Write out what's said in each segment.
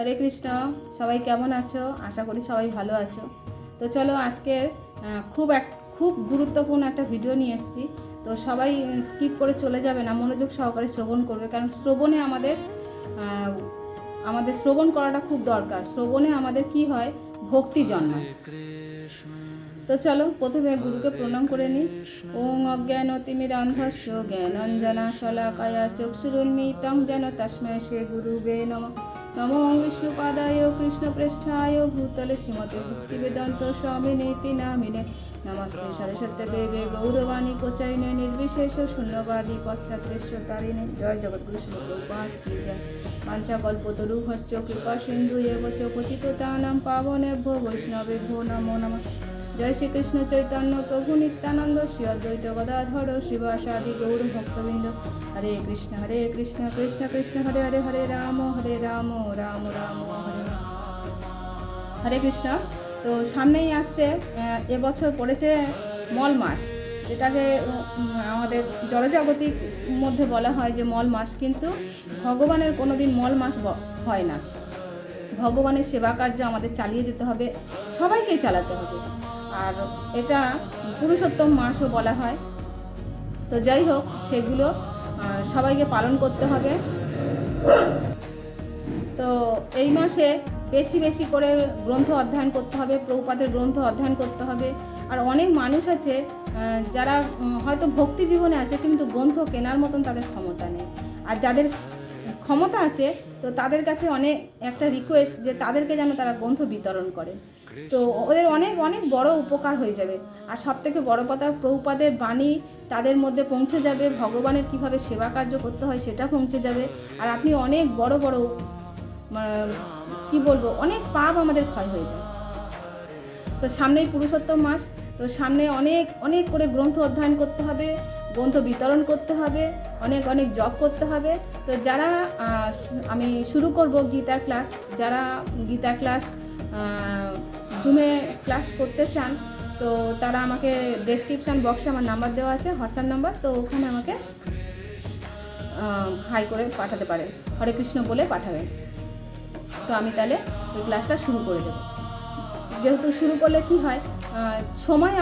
হরে কৃষ্ণ। সবাই কেমন আছো? আশা করি সবাই ভালো আছো। তো চলো আজকে খুব গুরুত্বপূর্ণ একটা ভিডিও নিয়ে এসেছি। তো সবাই স্কিপ করে চলে যাবে না, মনোযোগ সহকারে শ্রবণ করবে, কারণ শ্রবণে আমাদের শ্রবণ করাটা খুব দরকার। শ্রবণে আমাদের কি হয়, ভক্তি জন্মায়। তো চলো প্রথমে গুরুকে প্রণাম করে নিই। ওং অজ্ঞানতিমিরান্ধস্য জ্ঞানাঞ্জনাশলাকায়া চক্ষুরুন্মিলিতং যেন তস্मै শ্রী গুরুবে নমঃ। নমো বিষ্ণুপাদায় কৃষ্ণপ্রেষ্ঠায় ভূতলে শ্রীমতে ভক্তিবেদান্ত স্বামিনেতি নামিনে। নমস্তে সরস্বতী দেবে গৌরবাণী প্রচারিণে নির্বিশেষ শূন্যবাদী পশ্চাৎদেশতারিণে। জয় জগদ্গুরু শ্রী প্রভুপাদ কি জয়। পাঞ্চাকল্পতরুভশ্চ কৃপা সিন্ধু এব চ পতিতানাং পাবনেভ্যো বৈষ্ণবেভ্যো নমো নমঃ। জয় শ্রীকৃষ্ণ চৈতন্য প্রভু নিত্যানন্দ শ্রী অদ্বৈত গদাধর শিবাসাদি গৌর ভক্তবৃন্দ। হরে কৃষ্ণ কৃষ্ণ কৃষ্ণ হরে হরে, হরে রাম রাম রাম হরে হরে। হরে কৃষ্ণ। তো সামনেই আসছে, এবছর পড়েছে মল মাস, যেটাকে আমাদের জড়জাগতিক মধ্যে বলা হয় যে মল মাস, কিন্তু ভগবানের কোনোদিন মল মাস হয় না। ভগবানের সেবা কার্য আমাদের চালিয়ে যেতে হবে, সবাইকেই চালাতে হবে। আর এটা পুরুষোত্তম মাসও বলা হয়। তো যাই হোক, সেগুলো সবাইকে পালন করতে হবে। তো এই মাসে বেশি বেশি করে গ্রন্থ অধ্যয়ন করতে হবে, প্রভুপাদের গ্রন্থ অধ্যয়ন করতে হবে। আর অনেক মানুষ আছে যারা হয়তো ভক্তি জীবনে আছে, কিন্তু গ্রন্থ কেনার মতন তাদের ক্ষমতা নেই। আর যাদের ক্ষমতা আছে, তো তাদের কাছে অনেক একটা রিকোয়েস্ট যে তাদেরকে যেন তারা গ্রন্থ বিতরণ করে। তো ওদের অনেক অনেক বড় উপকার হয়ে যাবে। আর সবথেকে বড় কথা, প্রভুপাদের বাণী তাদের মধ্যে পৌঁছে যাবে, ভগবানের কিভাবে সেবা কার্য করতে হয় সেটা পৌঁছে যাবে। আর আপনি অনেক বড় বড় কি বলবো, অনেক পাপ আমাদের ক্ষয় হয়ে যায়। তো সামনেই পুরুষোত্তম মাস, তো সামনে অনেক অনেক করে গ্রন্থ অধ্যয়ন করতে হবে, গ্রন্থ বিতরণ করতে হবে, অনেক অনেক জপ করতে হবে। তো যারা আমি শুরু করব গীতা ক্লাস, যারা গীতা ক্লাস জুমে ক্লাস করতে চান, তো তারা আমাকে ডেসক্রিপশান বক্সে আমার নাম্বার দেওয়া আছে, হোয়াটসঅ্যাপ নাম্বার, তো ওখানে আমাকে হাই করে পাঠাতে পারেন, হরে কৃষ্ণ বলে পাঠাবেন। তো আমি তাহলে ওই ক্লাসটা শুরু করে দেবো। যেহেতু শুরু করলে কি হয়, সময়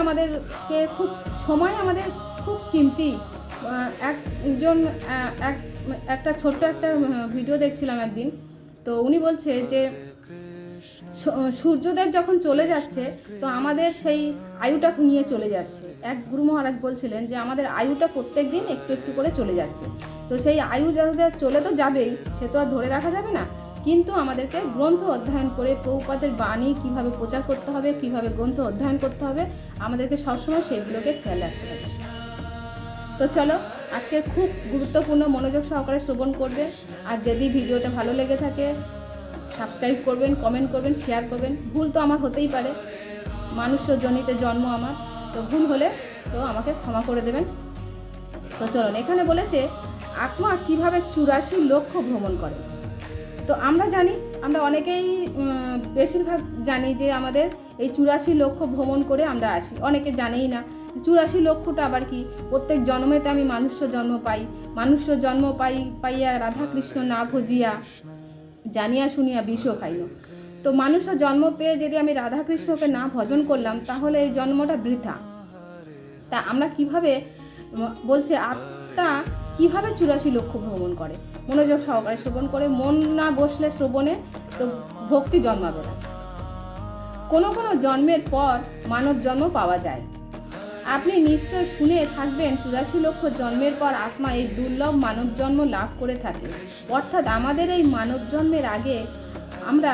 আমাদের খুব কিমতি। একটা ছোট্ট একটা ভিডিও দেখছিলাম একদিন। তো উনি বলছে যে সূর্যদেব যখন চলে যাচ্ছে, তো আমাদের সেই আয়ুটা নিয়ে চলে যাচ্ছে। এক গুরু মহারাজ বলছিলেন যে আমাদের আয়ুটা প্রত্যেক দিন একটু একটু করে চলে যাচ্ছে। তো সেই আয়ু যাদের চলে তো যাবেই, সে তো আর ধরে রাখা যাবে না। কিন্তু আমাদেরকে গ্রন্থ অধ্যয়ন করে প্রভুপাদের বাণী কীভাবে প্রচার করতে হবে, কীভাবে গ্রন্থ অধ্যয়ন করতে হবে, আমাদেরকে সবসময় সেগুলোকে খেয়াল রাখতে হবে। তো চলো, আজকে খুব গুরুত্বপূর্ণ, মনোযোগ সহকারে শ্রবণ করবে। আর যদি ভিডিওটা ভালো লেগে থাকে, সাবস্ক্রাইব করবেন, কমেন্ট করবেন, শেয়ার করবেন। ভুল তো আমার হতেই পারে, মানুষ্য জনিতে জন্ম আমার, তো ভুল হলে তো আমাকে ক্ষমা করে দেবেন। তো চলুন, এখানে বলেছে আত্মা কিভাবে 84 লক্ষ ভ্রমণ করে। তো আমরা জানি, আমরা অনেকেই বেশিরভাগ জানি যে আমাদের এই 84 লক্ষ ভ্রমণ করে আমরা আসি। অনেকে জানেই না 84 লক্ষটা আবার কি। প্রত্যেক জন্মেতে আমি মানুষ্য জন্ম পাইয়া রাধাকৃষ্ণ না ভজিয়া জানিয়া শুনিয়া বিষ খাইল। তো মানুষ্য জন্ম পেয়ে যদি আমি রাধাকৃষ্ণকে না ভজন করলাম, তাহলে এই জন্মটা বৃথা। তা আমরা কিভাবে, বলছে আত্মা কিভাবে 84 লক্ষ ভ্রমণ করে, মনোযোগ সহকারে শ্রবণ করে। মন না বসলে শ্রবণে, তো ভক্তি জন্মাবে না। কোনো কোনো জন্মের পর মানব জন্ম পাওয়া যায়। আপনি নিশ্চয় শুনে থাকবেন 84 লক্ষ জন্মের পর আত্মা এই দুর্লভ মানব জন্ম লাভ করে থাকে। অর্থাৎ আমাদের এই মানব জন্মের আগে আমরা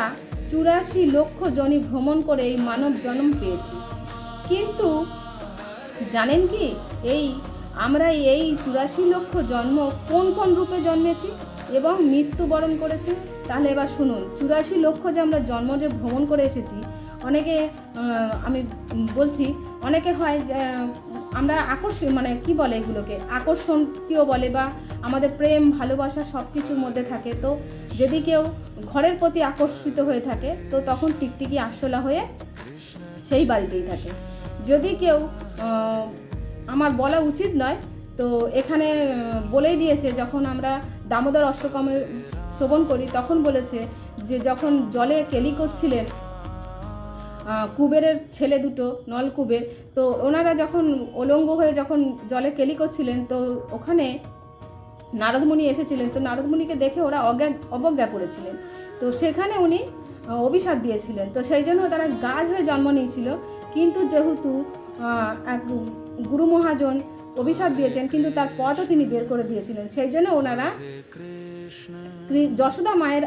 84 লক্ষ জনি ভ্রমণ করে এই মানব জন্ম পেয়েছি। কিন্তু জানেন কি, আমরা এই 84 লক্ষ জন্ম কোন কোন রূপে জন্মেছি এবং মৃত্যুবরণ করেছি। তাহলে এবার শুনুন, 84 লক্ষ যে আমরা জন্ম যে ভ্রমণ করে এসেছি, অনেকে আমি বলছি, অনেকে হয় যে আমরা কি বলে এগুলোকে, আকর্ষণীয় বলে, বা আমাদের প্রেম ভালোবাসা সব কিছুর মধ্যে থাকে। তো যদি কেউ ঘরের প্রতি আকর্ষিত হয়ে থাকে, তো তখন টিকটিকি আরশোলা হয়ে সেই বাড়িতেই থাকে। যদি কেউ, আমার বলা উচিত নয়, তো এখানে বলেই দিয়েছে, যখন আমরা দামোদর অষ্টকমে শ্রবণ করি তখন বলেছে যে যখন জলে কেলি করছিলেন কুবেরের ছেলে দুটো, নলকুবের, তো ওনারা যখন উলঙ্গ হয়ে যখন জলে কেলি করছিলেন, তো ওখানে নারদমুনি এসেছিলেন। তো নারদমুনিকে দেখে ওরা অবজ্ঞা করেছিলেন, তো সেখানে উনি অভিশাপ দিয়েছিলেন। তো সেই জন্য তারা গাছ হয়ে জন্ম নিয়েছিল। কিন্তু যেহেতু এক গুরু মহাজন অভিশাপ দিয়েছেন, কিন্তু তার পথও তিনি বের করে দিয়েছিলেন, সেই জন্য ওনারা যশোদা মায়ের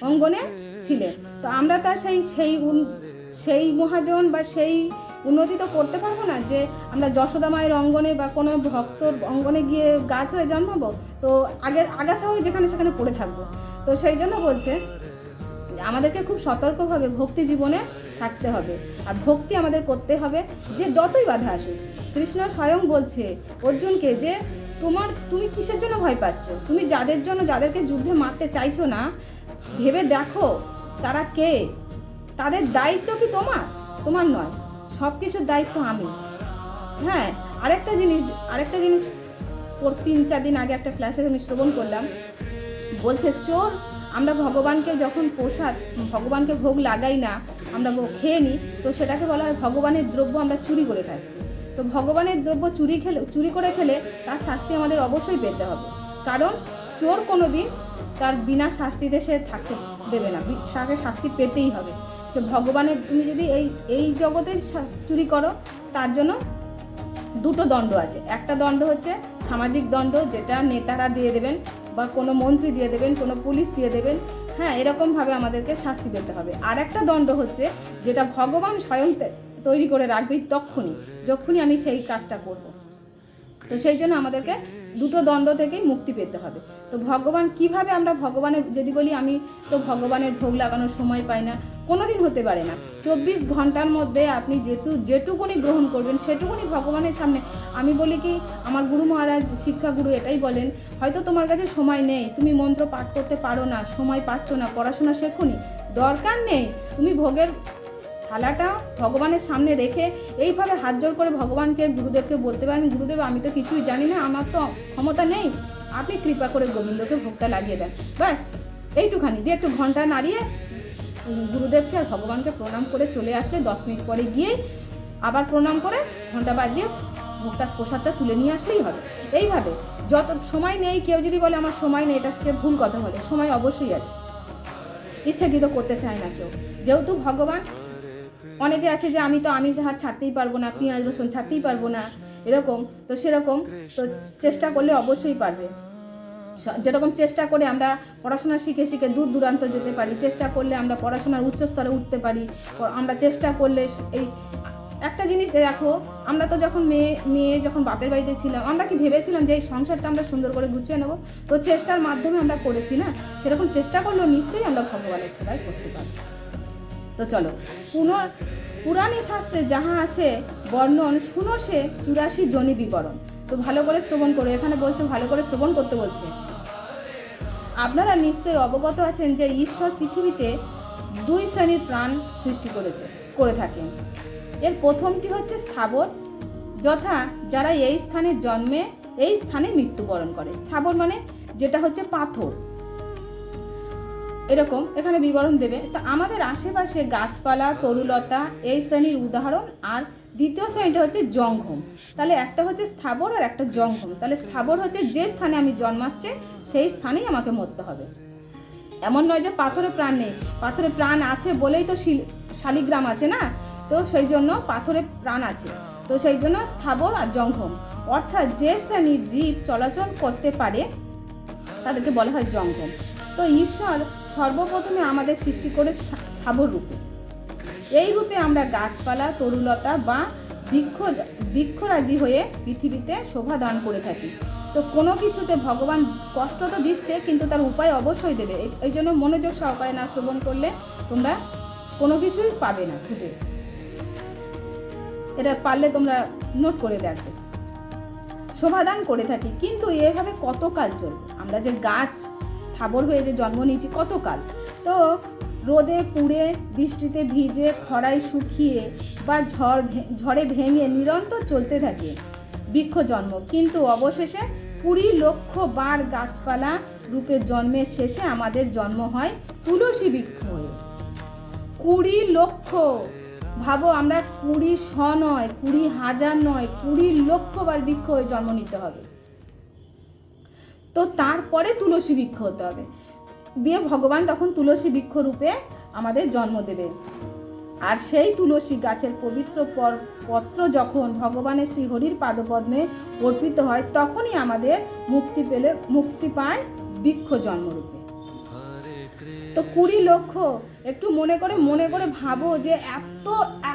অঙ্গনে ছিলেন। তো আমরা তো সেই মহাজন বা সেই উন্নতি তো করতে পারবো না যে আমরা যশোদা মায়ের অঙ্গনে বা কোনো ভক্তর অঙ্গনে গিয়ে গাছ হয়ে জন্মাবো, তো আগাছা হয়ে যেখানে সেখানে পড়ে থাকবো। তো সেই জন্য বলছে আমাদেরকে খুব সতর্কভাবে ভক্তি জীবনে থাকতে হবে, আর ভক্তি আমাদের করতে হবে যে যতই বাধা আসুক। কৃষ্ণ স্বয়ং বলছে অর্জুনকে যে তুমি কিসের জন্য ভয় পাচ্ছ? তুমি যাদেরকে যুদ্ধে মারতে চাইছো না, ভেবে দেখো তারা কে। তাদের দায়িত্ব কি তোমার নয়, সব কিছুর দায়িত্ব আমি। হ্যাঁ, আরেকটা জিনিস 3-4 দিন আগে একটা ক্লাসে আমি শ্রবণ করলাম, বলছে চোর আমরা ভগবানকে যখন ভগবানকে ভোগ লাগাই না, আমরা খেয়ে নিই, তো সেটাকে বলা হয় ভগবানের দ্রব্য আমরা চুরি করে খাচ্ছি। তো ভগবানের দ্রব্য চুরি করে খেলে তার শাস্তি আমাদের অবশ্যই পেতে হবে, কারণ চোর কোনো দিন তার বিনা শাস্তিতে সে থাকতে দেবে না, তাকে শাস্তি পেতেই হবে। সে ভগবানের, তুমি যদি এই জগতে চুরি করো, তার জন্য দুটো দণ্ড আছে। একটা দণ্ড হচ্ছে সামাজিক দণ্ড, যেটা নেতারা দিয়ে দেবেন বা কোনো মন্ত্রী দিয়ে দেবেন, কোনো পুলিশ দিয়ে দেবেন, হ্যাঁ, এরকমভাবে আমাদেরকে শাস্তি পেতে হবে। আর একটা দণ্ড হচ্ছে যেটা ভগবান স্বয়ং তৈরি করে রাখবে যখনই আমি সেই কাজটা করব। তো সেই জন্য আমাদেরকে দুটো দণ্ড থেকেই মুক্তি পেতে হবে। তো ভগবান কিভাবে আমরা ভগবানের, যদি বলি আমি তো ভগবানের ভোগ লাগানোর সময় পাই না, কোনোদিন হতে পারে না। 24 ঘন্টার মধ্যে আপনি যেটুকুনি গ্রহণ করবেন সেটুকুনি ভগবানের সামনে। আমি বলি কি, আমার গুরু মহারাজ শিক্ষাগুরু এটাই বলেন, হয়তো তোমার কাছে সময় নেই, তুমি মন্ত্র পাঠ করতে পারো না, সময় পাচ্ছ না, পড়াশোনা শেখোনি, দরকার নেই, তুমি ভোগের থালাটা ভগবানের সামনে রেখে এইভাবে হাত জোড় করে ভগবানকে, গুরুদেবকে বলতে পারেন, গুরুদেব আমি তো কিছুই জানি না, আমার তো ক্ষমতা নেই, আপনি কৃপা করে গোবিন্দকে ভোগটা লাগিয়ে দেন। ব্যাস এইটুখানি দিয়ে একটু ঘন্টা নাড়িয়ে গুরুদেবকে আর ভগবানকে প্রণাম করে চলে আসলে 10 মিনিট পরে গিয়েই আবার প্রণাম করে ঘন্টা বাজিয়ে ভোগটা প্রসাদটা তুলে নিয়ে আসলেই হবে। এইভাবে যত সময় নেই, কেউ যদি বলে আমার সময় নেই, এটা সে ভুল কথা বলে, সময় অবশ্যই আছে, ইচ্ছাকৃত করতে চায় না কেউ। যেহেতু ভগবান, অনেকে আছে যে আমি হাত ছাড়তেই পারবো না, পেঁয়াজ রসুন ছাড়তেই পারবো না, এরকম, তো সেরকম তো চেষ্টা করলে অবশ্যই পারবে। যেরকম চেষ্টা করে আমরা পড়াশোনা শিখে দূর দূরান্ত যেতে পারি, চেষ্টা করলে আমরা পড়াশোনার উচ্চ স্তরে উঠতে পারি, আমরা চেষ্টা করলে এই একটা জিনিস দেখো, আমরা তো যখন মেয়ে যখন বাপের বাড়িতে ছিলাম, আমরা কি ভেবেছিলাম যে এই সংসারটা আমরা সুন্দর করে গুছিয়ে নেবো? তো চেষ্টার মাধ্যমে আমরা করেছি না, সেরকম চেষ্টা করলেও নিশ্চয়ই আমরা ভগবানের সেবায় করতে পারবো। তো চলো, পুরাণী শাস্ত্রে যাহা আছে বর্ণন শুনো সে 84 যোনি বিবরণ। তো ভালো করে শ্রবণ করো, এখানে বলছে ভালো করে শ্রবণ করতে বলছে। আপনারা নিশ্চয়ই অবগত আছেন যে ঈশ্বর পৃথিবীতে 2 শ্রেণীর প্রাণ সৃষ্টি করে থাকেন। এর প্রথমটি হচ্ছে স্থাবর, যথা যারা এই স্থানে জন্মে এই স্থানে মৃত্যুবরণ করে। স্থাবর মানে যেটা হচ্ছে পাথর, এরকম এখানে বিবরণ দেবে। তা আমাদের আশেপাশে গাছপালা, তরুলতা এই শ্রেণীর উদাহরণ। আর দ্বিতীয় শ্রেণীটা হচ্ছে জঙ্গম। তাহলে একটা হচ্ছে স্থাবর আর একটা জঙ্গম। তাহলে স্থাবর হচ্ছে যে স্থানে আমি জন্মাচ্ছে সেই স্থানেই আমাকে মরতে হবে। এমন নয় যে পাথরে প্রাণ নেই, পাথরে প্রাণ আছে বলেই তো শালিগ্রাম আছে না, তো সেই জন্য পাথরে প্রাণ আছে। তো সেই জন্য স্থাবর আর জঙ্গম, অর্থাৎ যে শ্রেণীর জীব চলাচল করতে পারে তাদেরকে বলা হয় জঙ্গম। তো ঈশ্বর সর্বপ্রথমে আমাদের সৃষ্টি করে স্থাবর রূপে। এই রূপে আমরা গাছপালা, তরুলতা বা বৃক্ষরাজি হয়ে পৃথিবীতে শোভা দান করে থাকি। তো কোনো কিছুতে ভগবান কষ্ট তো দিচ্ছে, কিন্তু তার উপায় অবশ্যই দেবে। এই জন্য মনোযোগ সহকারে না শ্রবণ করলে তোমরা কোনো কিছুই পাবে না খুঁজে। এটা পারলে তোমরা নোট করে রাখবে। শোভাদান করে থাকি, কিন্তু এভাবে কতকাল চলবে? আমরা যে গাছ স্থাবর হয়ে যে জন্ম নিয়েছি কতকাল? তো রোদে পুড়ে, বৃষ্টিতে ভিজে, খরায় শুকিয়ে বা ঝড়ে ভেঙে নিরন্তর চলতে থাকে বৃক্ষ জন্ম, কিন্তু অবশেষে 20 লক্ষ বার গাছপালা রূপে জন্মের শেষে আমাদের জন্ম হয় তুলসী বৃক্ষ হয়ে। 20 লক্ষ, ভাবো আমরা 20,000 নয়, 20,000 নয়, 20 লক্ষ বার বৃক্ষ হয়ে জন্ম নিতে হবে। তো তারপরে তুলসী বৃক্ষ হতে হবে, দিয়ে ভগবান তখন তুলসী বৃক্ষ রূপে আমাদের জন্ম দেবে। আর সেই তুলসী গাছের পবিত্র পত্র যখন ভগবানের শ্রীহরির পাদপদ্মে অর্পিত হয়, তখনই আমাদের মুক্তি পায় বৃক্ষ জন্মরূপে। তো 20 লক্ষ, একটু মনে করে ভাবো যে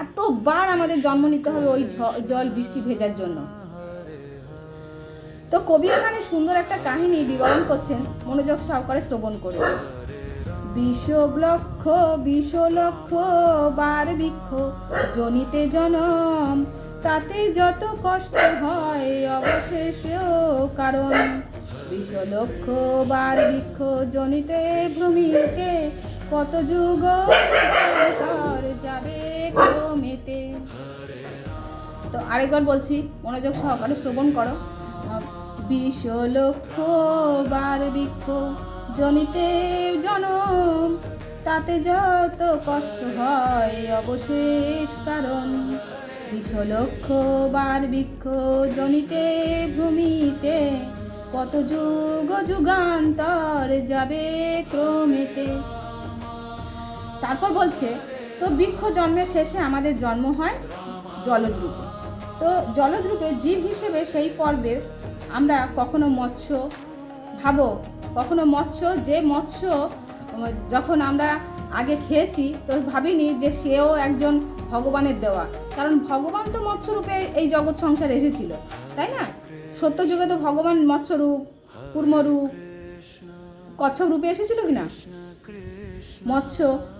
এতবার আমাদের জন্ম নিতে হবে ওই জল বৃষ্টি ভেজার জন্য। তো কবি এখানে সুন্দর একটা কাহিনী বিবরণ করছেন, মনোযোগ সহকারে শ্রবণ করে। 20 লক্ষ বার বৃক্ষ জনিতে জনম, তাতে যত কষ্ট হয় অবশেষ কারণ। 20 লক্ষ বার বৃক্ষ জনিতে ভ্রমিতে, কত যুগ যাবে ক্রমেতে। তো আরেকবার বলছি, মনোযোগ সহকারে শ্রবণ করো। 20 লক্ষ বার বৃক্ষ জনিতে জনম, তাতে যত কষ্ট হয় অবশেষ কারণ। 20 লক্ষ বার বৃক্ষ জনিতে ভূমিতে, কত যুগ যুগান্তর যাবে ক্রমেতে। তারপর বলছে, তো বৃক্ষ জন্মের শেষে আমাদের জন্ম হয় জলজ রূপে। তো জলজ রূপে জীব হিসেবে সেই পর্বে আমরা কখনো মৎস্য, ভাবো কখনো মৎস্য, যে মৎস্য যখন আমরা আগে খেয়েছি তো ভাবিনি যে সেও একজন ভগবানের দেওয়া, কারণ ভগবান তো মৎস্যরূপে এই জগৎ সংসার এসেছিল, তাই না? সত্যযুগে তো ভগবান মৎস্যরূপ, কুর্মরূপ, কচ্ছপ রূপে এসেছিল কিনা? মৎস্য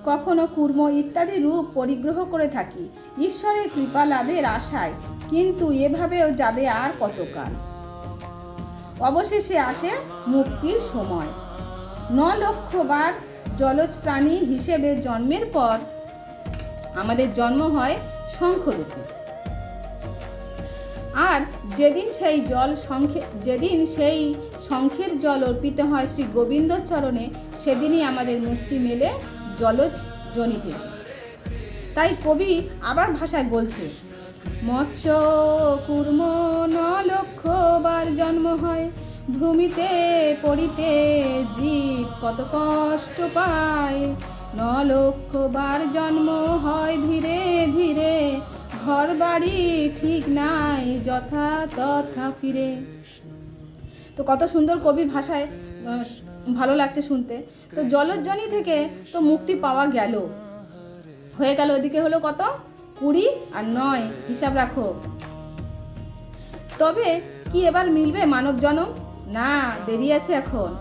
কখনো কুর্ম ইত্যাদি রূপ পরিগ্রহ করে থাকি ঈশ্বরের কৃপা লাভের আশায়, কিন্তু এভাবেও যাবে আর কতকাল। অবশেষে আসে মুক্তির সময়। 9 লক্ষ বার জলজ প্রাণী হিসেবে জন্মের পর আমাদের জন্ম হয় শঙ্খরূপে। আর যেদিন সেই শঙ্খের জল অর্পিত হয় শ্রী গোবিন্দর চরণে, সেদিনই আমাদের মুক্তি মেলে জলজ যোনি থেকে। তাই কবি আবার ভাষায় বলছে, মৎস্য কুর্ম 9 লক্ষ বার জন্ম হয়, ভূমিতে পড়িতে জীব কত কষ্ট পায়। 9 লক্ষ বার জন্ম হয় ধীরে ধীরে, ঘর বাড়ি ঠিক নাই যথা তথা ফিরে। তো কত সুন্দর কবি ভাষায়, ভালো লাগছে শুনতে। তো জলজ্জনী থেকে তো মুক্তি পাওয়া গেল, হয়ে গেল। ওদিকে হলো কত? 20 আর 9, হিসাব রাখো। তবে কি এবার মিলবে মানব জন্ম? না, দেরি আছে এখন।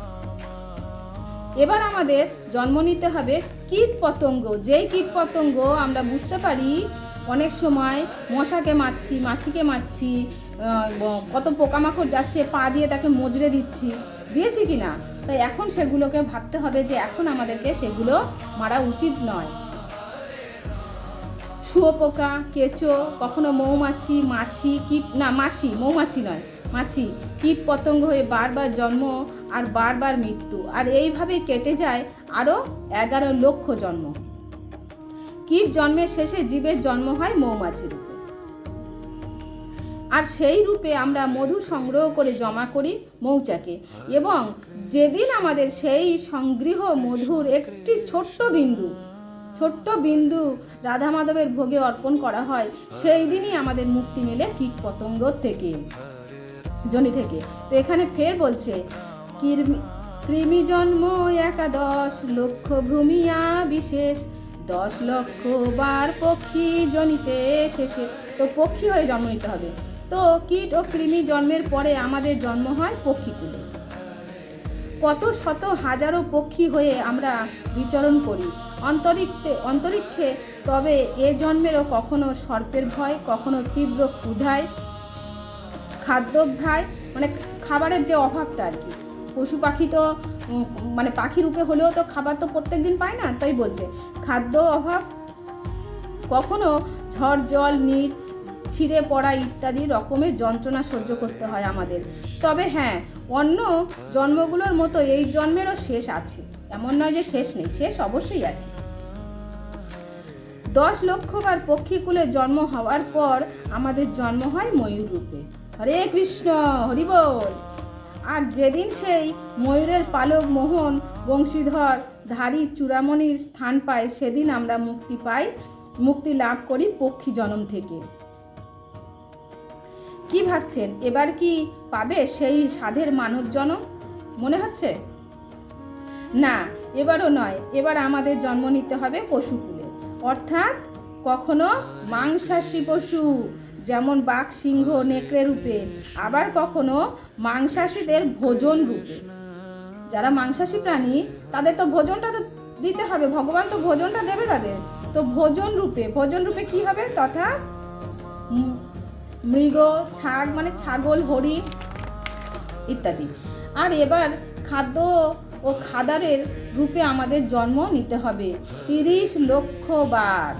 এবার আমাদের জন্ম নিতে হবে কীট পতঙ্গ। যেই কীট পতঙ্গ আমরা বুঝতে পারি অনেক সময় মশাকে মারছি, মাছিকে মারছি, কত পোকামাকড় যাচ্ছে, পা দিয়ে তাকে মজড়ে দিয়েছি কি না। তাই এখন সেগুলোকে ভাবতে হবে যে এখন আমাদেরকে সেগুলো মারা উচিত নয়। শুয়োপোকা, কেঁচো, কখনো মৌমাছি, মাছি, কীট পতঙ্গ হয়ে বারবার জন্ম আর বারবার মৃত্যু। আর এইভাবে কেটে যায় আরও 11 লক্ষ জন্ম। কীট জন্মের শেষে জীবের জন্ম হয় মৌমাছি রূপে। আর সেই রূপে আমরা মধু সংগ্রহ করে জমা করি মৌচাকে, এবং যেদিন আমাদের সেই সংগৃহ মধুর একটি ছোট্ট বিন্দু রাধা মাধবের ভোগে অর্পণ করা হয়, সেই দিনই আমাদের মুক্তি মেলে কীট পতঙ্গ থেকে, জনি থেকে। তো এখানে ফের বলছে, কৃমি জন্ম 11 লক্ষ ভ্রমিয়া বিশেষ, 10 লক্ষ বার পক্ষী জনিতে শেষে। তো পক্ষী হয়ে জন্ম নিতে হবে। তো কীট ও কৃমি জন্মের পরে আমাদের জন্ম হয় পক্ষীকুলে। কত শত হাজারো পক্ষী হয়ে আমরা বিচরণ করি অন্তরিক্ষে। তবে এ জন্মেরও কখনো সর্পের ভয়, কখনো তীব্র ক্ষুধায়, খাদ্যাভ্যায়, মানে খাবারের যে অভাবটা আর কি। পশু পাখি তো মানে পাখি রূপে হলেও তো খাবার তো প্রত্যেক দিন পায় না, তাই বলছে খাদ্য অভাব, কখনো ঝড় জল ছিঁড়ে পড়া ইত্যাদি রকমের যন্ত্রণা সহ্য করতে হয় আমাদের। তবে হ্যাঁ, অন্য জন্মগুলোর মতো এই জন্মেরও শেষ আছে, এমন নয় যে শেষ নেই, শেষ অবশ্যই আছে। 10 লক্ষবার পক্ষীকুলে জন্ম হওয়ার পর আমাদের জন্ম হয় ময়ূর রূপে। হরে কৃষ্ণ, হরি বল। আর যেদিন সেই ময়ূরের পালক মোহন বংশীধর ধারী চূড়ামণির স্থান পায়, সেদিন আমরা মুক্তি লাভ করি পক্ষী জন্ম থেকে। কি ভাবছেন, এবার কি পাবে সেই সাধের মানব জন্ম মনে হচ্ছে? না, এবারও নয়, এবার আমাদের জন্ম নিতে হবে পশুকুলে, অর্থাৎ কখনো মাংসাশী পশু যেমন বাঘ, সিংহ, নেকড়ে রূপে, আবার কখনো মাংসাশীদের ভোজন রূপে। যারা মাংসাশী প্রাণী তাদের তো ভোজনটা তো দিতে হবে, ভগবান তো ভোজনটা দেবে তাদের, তো ভোজন রূপে কি হবে, তথা মৃগ, ছাগ মানে ছাগল, হরিণ ইত্যাদি। আর এবার খাদ্য ও খাদারের রূপে আমাদের জন্ম নিতে হবে 30 লক্ষ বার।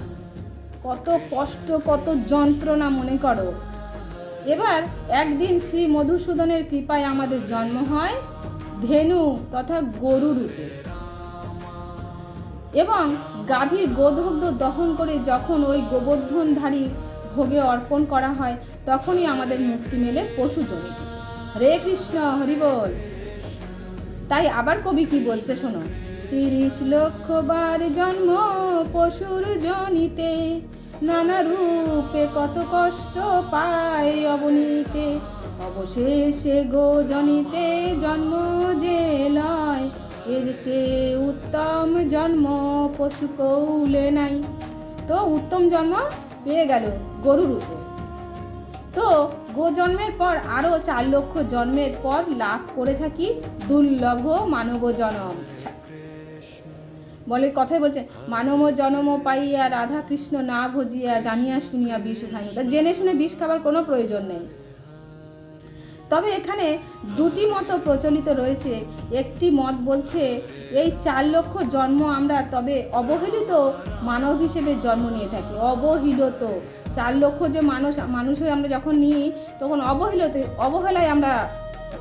কত কষ্ট, কত যন্ত্রণা মনে করো। এবার একদিন শ্রী মধুসূদনের কৃপায় আমাদের জন্ম হয় ধেনু তথা গরু রূপে, এবং গাভীর গোধগ্ধ দহন করে যখন ওই গোবর্ধনধারী ভোগে অর্পণ করা হয়, তখনই আমাদের মুক্তি মেলে পশু জনিতে। হরে কৃষ্ণ, হরি বল। তাই আবার কবি কি বলছে শোনো, 30 লক্ষ বার জন্ম পশুর জনিতে, নানা রূপে কত কষ্ট পায় অবনীতে, অবশেষে গো জনিতে জন্ম যে লয়, এর চেয়ে উত্তম জন্ম পশু কৌলে নাই। তো উত্তম জন্ম পেয়ে গেল গরু রূপে। তো গো জন্মের পর আরো 4 লক্ষ জন্মের পর লাভ করে থাকি দুর্লভ মানব জন্ম। বলে কথাই বলছে, মানব জন্ম পাইয়া রাধা কৃষ্ণ না ভজিয়া, জানিয়া শুনিয়া বিষ খাইনি। তা জেনে শুনে বিষ খাবার কোনো প্রয়োজন নেই। তবে এখানে দুটি মত প্রচলিত রয়েছে। একটি মত বলছে এই 4 লক্ষ জন্ম আমরা তবে অবহেলিত মানব হিসেবে জন্ম নিয়ে থাকি। অবহেলিত 4 লক্ষ যে মানুষ হয়ে আমরা যখন নিই, তখন অবহেলায় আমরা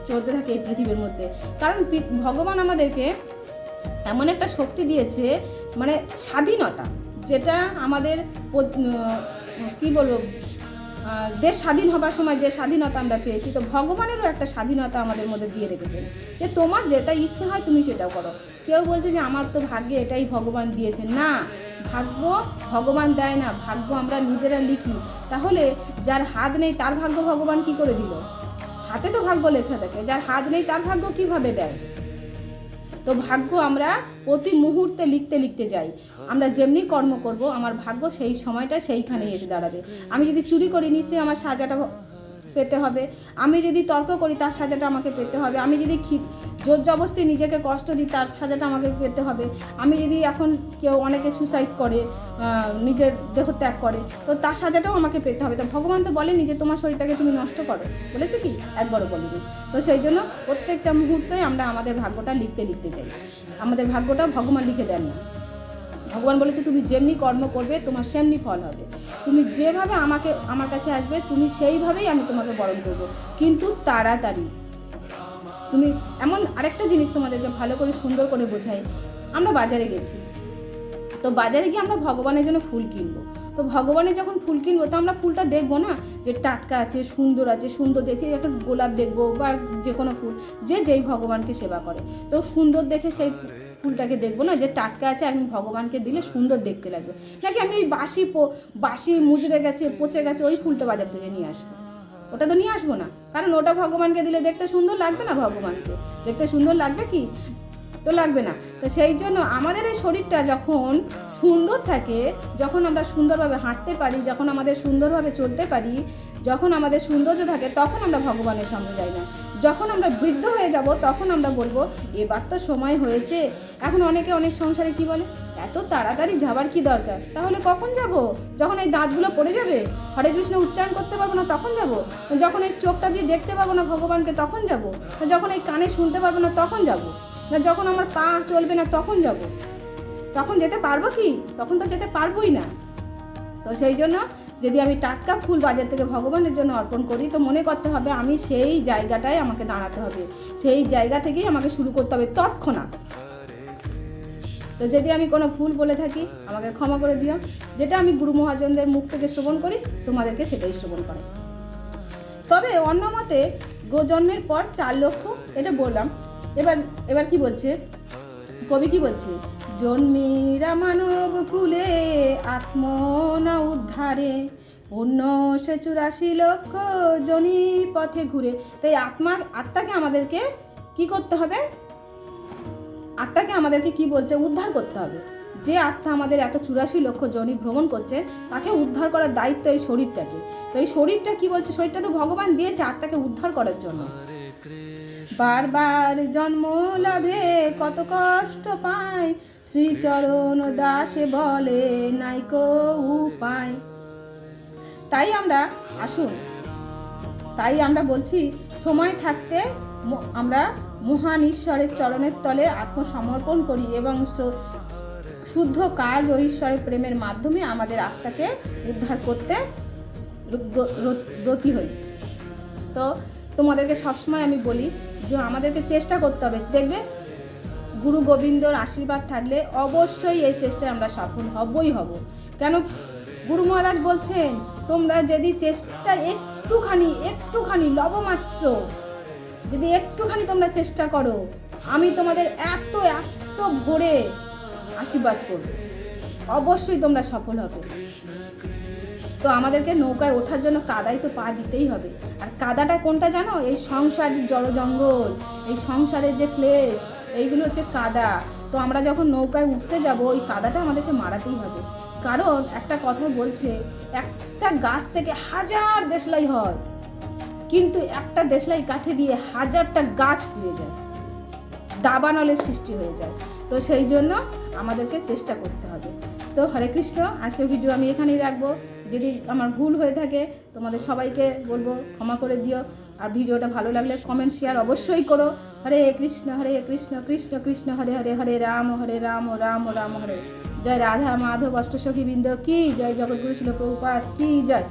চলতে থাকি এই পৃথিবীর মধ্যে। কারণ ভগবান আমাদেরকে এমন একটা শক্তি দিয়েছে, মানে স্বাধীনতা, যেটা আমাদের কি বলবো, দেশ স্বাধীন হবার সময় যে স্বাধীনতা আমরা পেয়েছি, তো ভগবানেরও একটা স্বাধীনতা আমাদের মধ্যে দিয়ে রেখেছেন যে তোমার যেটা ইচ্ছে হয় তুমি সেটাও করো। কেউ বলছে যে আমার তো ভাগ্যে এটাই ভগবান দিয়েছে, না, ভাগ্য ভগবান দেয় না, ভাগ্য আমরা নিজেরা লিখি। তাহলে যার হাত নেই তার ভাগ্য ভগবান কি করে দিল? হাতে তো ভাগ্য লেখা থাকে, যার হাত নেই তার ভাগ্য কিভাবে দেয়? তো ভাগ্য আমরা প্রতি মুহূর্তে লিখতে যাই। আমরা যেমনি কর্ম করব, আমার ভাগ্য সেই সময়টা সেইখানে এসে দাঁড়াবে। আমি যদি চুরি করি, নিশ্চয়ই আমার সাজাটা পেতে হবে। আমি যদি তর্ক করি, তার সাজাটা আমাকে পেতে হবে। আমি যদি জোর জবরদস্তি নিজেকে কষ্ট দিই, তার সাজাটা আমাকে পেতে হবে। আমি যদি এখন অনেকে সুসাইড করে, নিজের দেহত্যাগ করে, তো তার সাজাটাও আমাকে পেতে হবে। তো ভগবান তো বলেনি যে তোমার শরীরটাকে তুমি নষ্ট করো, বলেছে কি? একবারও বলিনি। তো সেই জন্য প্রত্যেকটা মুহূর্তে আমরা আমাদের ভাগ্যটা লিখতে যাই। আমাদের ভাগ্যটা ভগবান লিখে দেন না। ভগবান বলেছে তুমি যেমনি কর্ম করবে তোমার সেমনি ফল হবে। তুমি যেভাবে আমার কাছে আসবে, তুমি সেইভাবেই আমি তোমাকে বরণ করবো, কিন্তু তাড়াতাড়ি। তুমি এমন আরেকটা জিনিস তোমাদেরকে ভালো করে সুন্দর করে বোঝাই। আমরা বাজারে গেছি, তো বাজারে গিয়ে আমরা ভগবানের জন্য ফুল কিনবো। তো ভগবানের যখন ফুল কিনবো, তো আমরা ফুলটা দেখবো না যে টাটকা আছে, সুন্দর আছে। সুন্দর দেখে একটা গোলাপ দেখবো বা যে কোনো ফুল, যেই ভগবানকে সেবা করে, তো সুন্দর দেখে সেই ফুলটাকে দেখবো না যে টাটকা আছে, আমি ভগবানকে দিলে সুন্দর দেখতে লাগবে। নাকি আমি ওই বাসি মুজড়ে গেছে, পচে গেছে ওই ফুলটা বাজার থেকে নিয়ে আসবো? ওটা তো নিয়ে আসবো না, কারণ ওটা ভগবানকে দিলে দেখতে সুন্দর লাগবে না। ভগবানকে দেখতে সুন্দর লাগবে কি? তো লাগবে না। তো সেই জন্য আমাদের এই শরীরটা যখন সুন্দর থাকে, যখন আমরা সুন্দরভাবে হাঁটতে পারি, যখন আমাদের সুন্দরভাবে চলতে পারি, যখন আমাদের সৌন্দর্য থাকে, তখন আমরা ভগবানের সামনে যাই না। যখন আমরা বৃদ্ধ হয়ে যাব, তখন আমরা বলবো এবার তো সময় হয়েছে। এখন অনেক সংসারে কি বলে, এত তাড়াতাড়ি যাবার কি দরকার? তাহলে কখন যাব? যখন এই দাঁতগুলো পড়ে যাবে, হরে কৃষ্ণ উচ্চারণ করতে পারবো না, তখন যাব। যখন এই চোখটা দিয়ে দেখতে পারবো না ভগবানকে, তখন যাব। যখন এই কানে শুনতে পারবো না, তখন যাব। না যখন আমার পা চলবে না, তখন যাব। তখন যেতে পারবো কি? তখন তো যেতে পারবোই না। তো সেই জন্য যদি আমি টাটকা ফুল বাজার থেকে ভগবানের জন্য অর্পণ করি, তো মনে করতে হবে আমি সেই জায়গাটায় আমাকে দাঁড়াতে হবে, সেই জায়গা থেকেই আমাকে শুরু করতে হবে তৎক্ষণাৎ। তো যদি আমি কোনো ভুল বলে থাকি আমাকে ক্ষমা করে দিও। যেটা আমি গুরু মহাজনদের মুখ থেকে শ্রবণ করি তোমাদেরকে সেটাই শ্রবণ করে। তবে অন্য মতে জন্মের পর 4 লক্ষ, এটা বললাম। এবার কি বলছে কবি, কি বলছে? জন্মিরা মানব কুলে আত্মনা উদ্ধারে, অন্য সে 84 লক্ষ জনি পথে ঘুরে। তাই আত্মাকে আমাদেরকে কি করতে হবে? আত্মাকে আমাদেরকে কি বলছে? উদ্ধার করতে হবে। যে আত্মা আমাদের এত 84 লক্ষ জনি ভ্রমণ করছে তাকে উদ্ধার করার দায়িত্ব এই শরীরটাকে। তো এই শরীরটা কি বলছে? শরীরটা তো ভগবান দিয়েছে আত্মাকে উদ্ধার করার জন্য। বারবার জন্ম লাভে কত কষ্ট পায়, শ্রীচরণ দাসে বলে নাইকো উপায়। তাই আমরা বলছি সময় থাকতে আমরা মহান ঈশ্বরের চরণের তলে আত্মসমর্পণ করি এবং শুদ্ধ কাজ ও ঈশ্বরের প্রেমের মাধ্যমে আমাদের আত্মাকে উদ্ধার করতে ব্রতী হই। তো তোমাদেরকে সবসময় আমি বলি যে আমাদেরকে চেষ্টা করতে হবে। দেখবে গুরু গোবিন্দর আশীর্বাদ থাকলে অবশ্যই এই চেষ্টায় আমরা সফল হবই হব। কেন? গুরু মহারাজ বলছেন তোমরা যদি চেষ্টা একটুখানি লবমাত্র যদি একটুখানি তোমরা চেষ্টা করো, আমি তোমাদের এত ভরে আশীর্বাদ করব, অবশ্যই তোমরা সফল হবে। তো আমাদেরকে নৌকায় ওঠার জন্য কাদায় তো পা দিতেই হবে। আর কাদাটা কোনটা জানো? এই সংসারের জড়জঙ্গল, এই সংসারের যে ক্লেশ, এইগুলো হচ্ছে কাদা। তো আমরা যখন নৌকায় উঠতে যাব ওই কাদাটা আমাদেরকে মারাতেই হবে। কারণ একটা কথা বলছে, একটা গাছ থেকে 1000 দেশলাই হয়, কিন্তু একটা দেশলাই কাঠে দিয়ে 1000টা গাছ পুড়ে যায়, দাবানলের সৃষ্টি হয়ে যায়। তো সেই জন্য আমাদেরকে চেষ্টা করতে হবে। তো হরে কৃষ্ণ, আজকের ভিডিও আমি এখানেই রাখবো। যদি আমার ভুল হয়ে থাকে তোমাদের সবাইকে বলবো ক্ষমা করে দিও। আর ভিডিওটা ভালো লাগলে কমেন্ট শেয়ার অবশ্যই করো। হরে কৃষ্ণ কৃষ্ণ কৃষ্ণ হরে হরে, হরে রাম রাম রাম হরে। জয় রাধা মাধব অষ্টসখী বৃন্দ কি জয়, জগৎগুরু শিল প্রভুপাদ কি জয়।